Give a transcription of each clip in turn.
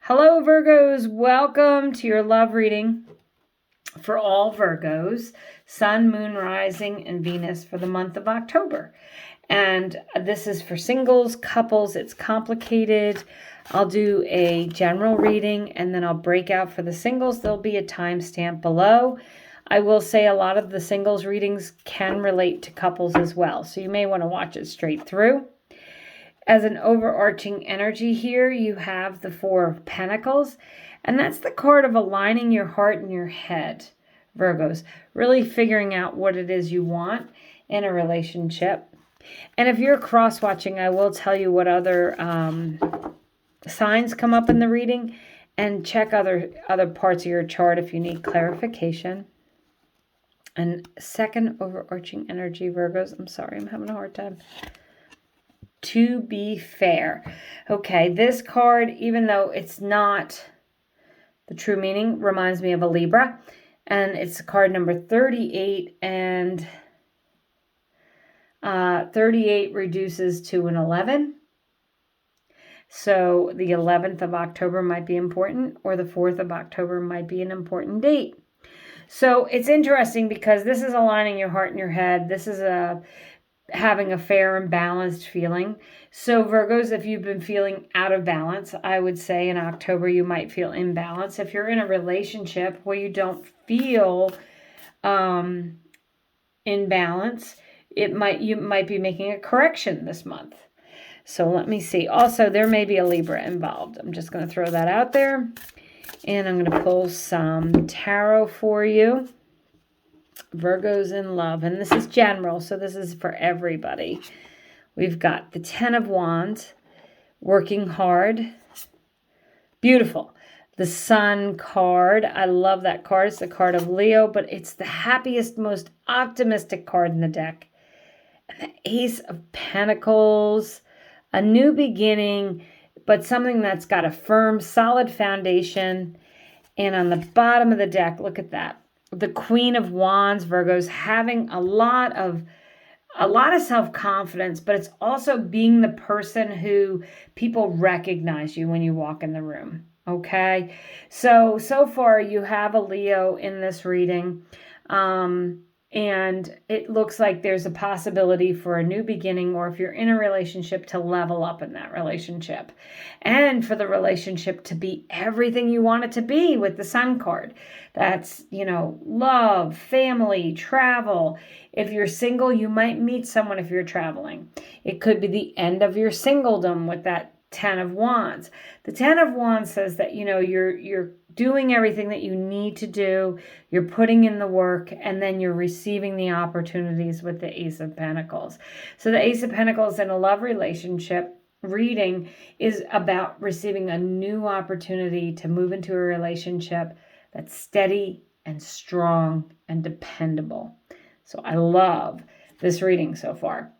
Hello, Virgos. Welcome to your love reading for all Virgos, Sun, Moon, Rising, and Venus for the month of October. And this is for singles, couples. It's complicated. I'll do a general reading and then I'll break out for the singles. There'll be a timestamp below. I will say a lot of the singles readings can relate to couples as well, so you may want to watch it straight through. As an overarching energy here, you have the Four of Pentacles, and that's the card of aligning your heart and your head, Virgos. Really figuring out what it is you want in a relationship. And if you're cross-watching, I will tell you what other signs come up in the reading, and check other parts of your chart if you need clarification. And second overarching energy, Virgos. I'm sorry, I'm having a hard time. To be fair. Okay, this card, even though it's not the true meaning, reminds me of a Libra. And it's card number 38. And 38 reduces to an 11. So the 11th of October might be important, or the 4th of October might be an important date. So it's interesting because this is aligning your heart and your head. This is having a fair and balanced feeling. So Virgos, if you've been feeling out of balance, I would say in October you might feel imbalanced. If you're in a relationship where you don't feel in balance, you might be making a correction this month. So let me see. Also, there may be a Libra involved. I'm just going to throw that out there. And I'm going to pull some tarot for you. Virgos in love. And this is general, so this is for everybody. We've got the Ten of Wands, working hard. Beautiful. The Sun card. I love that card. It's the card of Leo, but it's the happiest, most optimistic card in the deck. And the Ace of Pentacles. A new beginning, but something that's got a firm, solid foundation. And on the bottom of the deck, look at that. The Queen of Wands, Virgos, having a lot of self-confidence, but it's also being the person who people recognize you when you walk in the room. Okay? So far you have a Leo in this reading. And it looks like there's a possibility for a new beginning, or if you're in a relationship, to level up in that relationship. And for the relationship to be everything you want it to be with the Sun card. That's, love, family, travel. If you're single, you might meet someone if you're traveling. It could be the end of your singledom with that Ten of Wands. The Ten of Wands says that, you're doing everything that you need to do, you're putting in the work, and then you're receiving the opportunities with the Ace of Pentacles. So the Ace of Pentacles in a love relationship reading is about receiving a new opportunity to move into a relationship that's steady and strong and dependable. So I love this reading so far.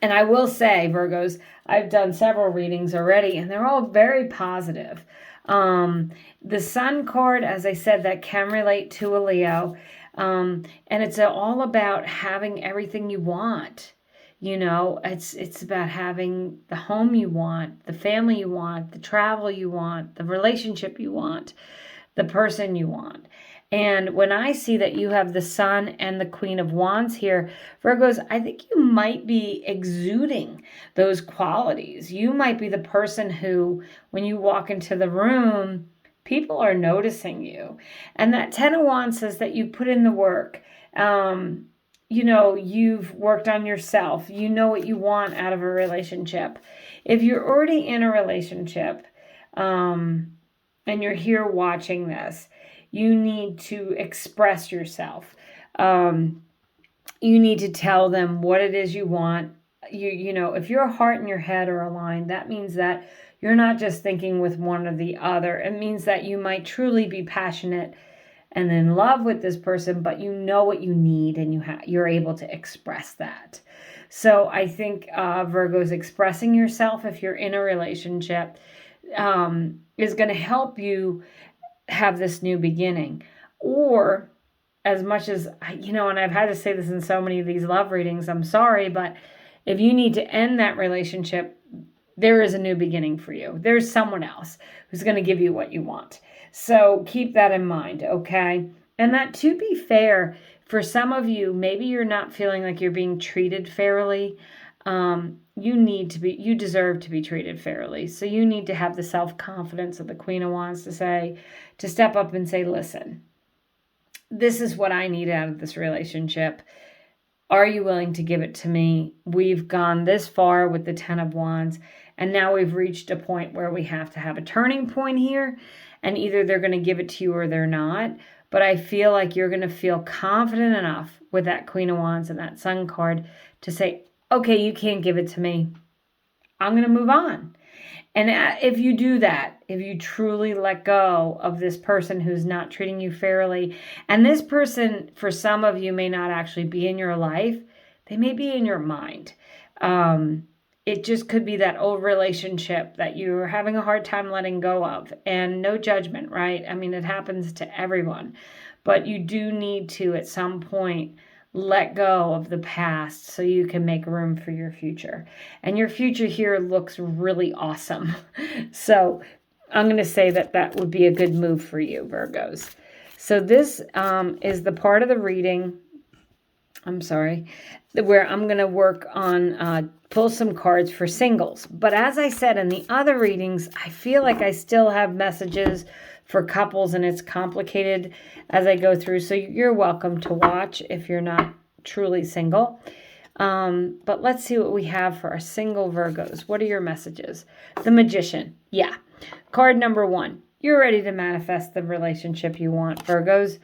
And I will say, Virgos, I've done several readings already, and they're all very positive. The Sun card, as I said, that can relate to a Leo. And it's all about having everything you want. It's about having the home you want, the family you want, the travel you want, the relationship you want, the person you want. And when I see that you have the Sun and the Queen of Wands here, Virgos, I think you might be exuding those qualities. You might be the person who, when you walk into the room, people are noticing you. And that Ten of Wands says that you put in the work. You've worked on yourself. You know what you want out of a relationship. If you're already in a relationship, and you're here watching this, you need to express yourself. You need to tell them what it is you want. If your heart and your head are aligned, that means that you're not just thinking with one or the other. It means that you might truly be passionate and in love with this person, but you know what you need, and you're able to express that. So I think Virgos, expressing yourself if you're in a relationship is going to help you have this new beginning. Or, as much as, and I've had to say this in so many of these love readings, I'm sorry, but if you need to end that relationship, there is a new beginning for you. There's someone else who's going to give you what you want. So keep that in mind, okay? And that, to be fair, for some of you, maybe you're not feeling like you're being treated fairly. You deserve to be treated fairly. So you need to have the self-confidence of the Queen of Wands to step up and say, listen, this is what I need out of this relationship. Are you willing to give it to me? We've gone this far with the Ten of Wands, and now we've reached a point where we have to have a turning point here, and either they're going to give it to you or they're not. But I feel like you're going to feel confident enough with that Queen of Wands and that Sun card to say, okay, you can't give it to me. I'm going to move on. And if you do that, if you truly let go of this person who's not treating you fairly, and this person, for some of you, may not actually be in your life, they may be in your mind. It just could be that old relationship that you're having a hard time letting go of. And no judgment, right? I mean, it happens to everyone. But you do need to, at some point, let go of the past so you can make room for your future. And your future here looks really awesome. So I'm going to say that would be a good move for you, Virgos. So this is the part of the reading, where I'm going to work on pull some cards for singles. But as I said in the other readings, I feel like I still have messages for couples, and it's complicated as I go through. So you're welcome to watch if you're not truly single. But let's see what we have for our single Virgos. What are your messages? The Magician. Yeah. Card number 1. You're ready to manifest the relationship you want, Virgos.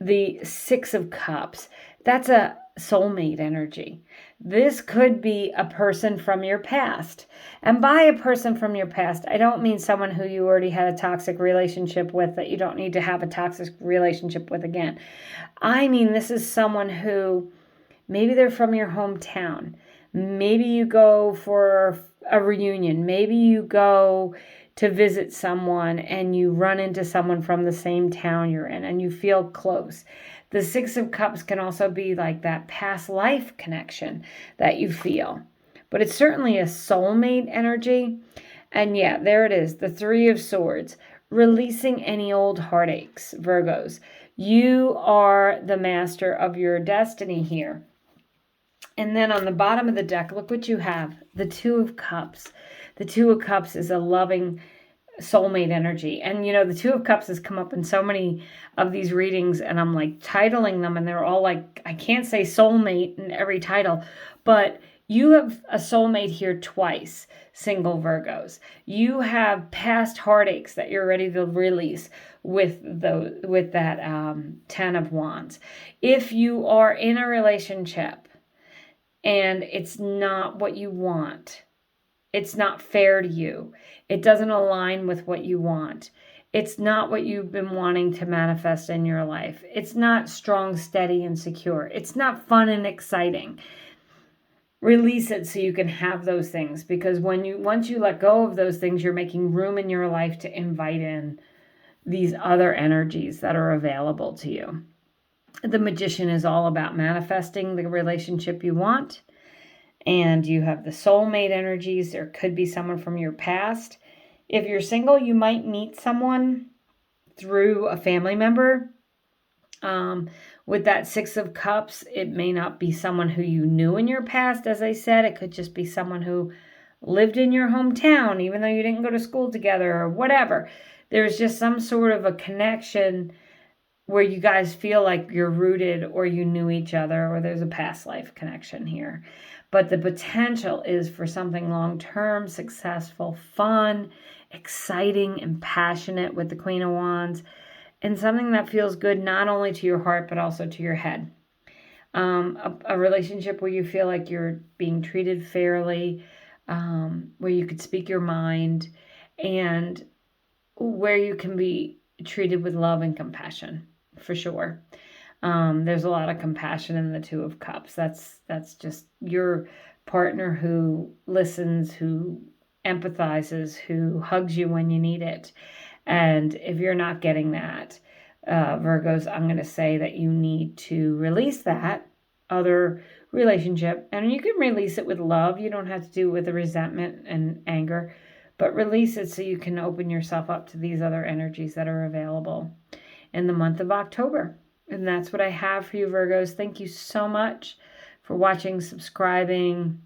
The Six of Cups. That's a soulmate energy. This could be a person from your past. And by a person from your past, I don't mean someone who you already had a toxic relationship with that you don't need to have a toxic relationship with again. I mean, this is someone who maybe they're from your hometown. Maybe you go for a reunion. Maybe you go to visit someone and you run into someone from the same town you're in and you feel close. The Six of Cups can also be like that past life connection that you feel. But it's certainly a soulmate energy. And yeah, there it is. The Three of Swords. Releasing any old heartaches, Virgos. You are the master of your destiny here. And then on the bottom of the deck, look what you have. The Two of Cups. The Two of Cups is a loving soulmate energy. And, you know, the Two of Cups has come up in so many of these readings, and I'm like titling them, and they're all like, I can't say soulmate in every title, but you have a soulmate here twice, single Virgos. You have past heartaches that you're ready to release with that Ten of Wands. If you are in a relationship and it's not what you want, it's not fair to you, it doesn't align with what you want, it's not what you've been wanting to manifest in your life, it's not strong, steady, and secure, it's not fun and exciting, release it so you can have those things. Because once you let go of those things, you're making room in your life to invite in these other energies that are available to you. The Magician is all about manifesting the relationship you want. And you have the soulmate energies. There could be someone from your past. If you're single, you might meet someone through a family member. With that Six of Cups, it may not be someone who you knew in your past. As I said, it could just be someone who lived in your hometown, even though you didn't go to school together or whatever. There's just some sort of a connection where you guys feel like you're rooted, or you knew each other, or there's a past life connection here. But the potential is for something long-term, successful, fun, exciting, and passionate with the Queen of Wands, and something that feels good not only to your heart but also to your head. A relationship where you feel like you're being treated fairly, where you could speak your mind, and where you can be treated with love and compassion, for sure. There's a lot of compassion in the Two of Cups. That's just your partner who listens, who empathizes, who hugs you when you need it. And if you're not getting that, Virgos, I'm going to say that you need to release that other relationship. And you can release it with love. You don't have to do it with a resentment and anger, but release it so you can open yourself up to these other energies that are available in the month of October. And that's what I have for you, Virgos. Thank you so much for watching, subscribing,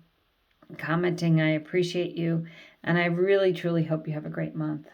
commenting. I appreciate you. And I really, truly hope you have a great month.